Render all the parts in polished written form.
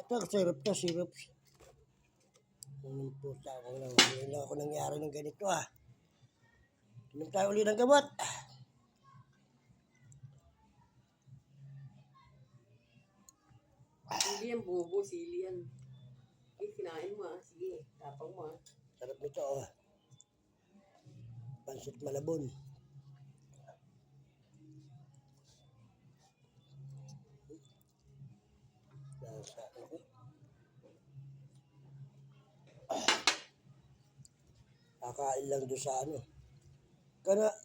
Syrup to, syrup. Anong puta ko lang. Hindi lang ako nangyari ng ganito ah. Inom tayo ulit ng gamot. Sili yan, bubo, sili yan. Eh, kinain mo ah. Sige, tapang mo ah. Sarap nito oh. Pansit Malabon. Kakain lang doon sa ano.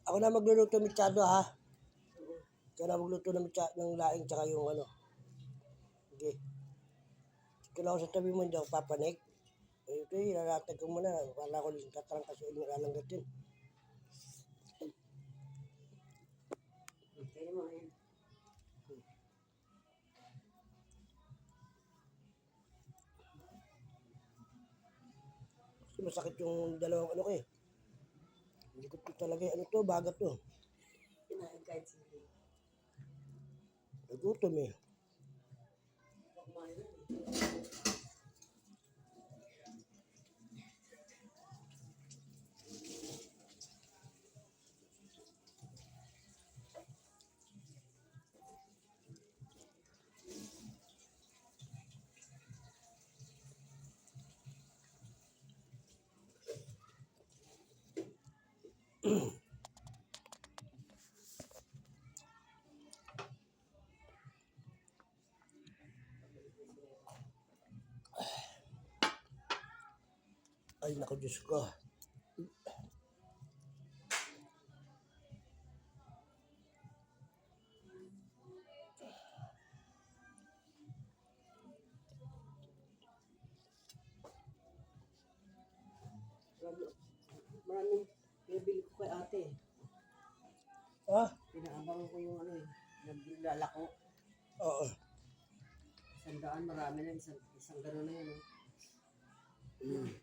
Ako na magluluto ng mitsado ha. Ikaw na magluto ng laing tsaka yung ano. Okay. Ikaw ako sa tabi mo, hindi ako papanik. Ito ilalatag ko muna. Wala ko tatarang kasi nilalanggatin. Kaya mo yan. Kasi masakit yung dalawang ano ko eh. Hindi ko talaga ano to, bagat to. Kinain kahit sili. Nagutom eh. Kumain na eh. Ay naku Diyos ko. Maraming nabili ko kay ate. Ha? Pinaabangan ko yung ano eh. Naglalako. Oo. 100, marami na. Isang gano'n na yun. Mm.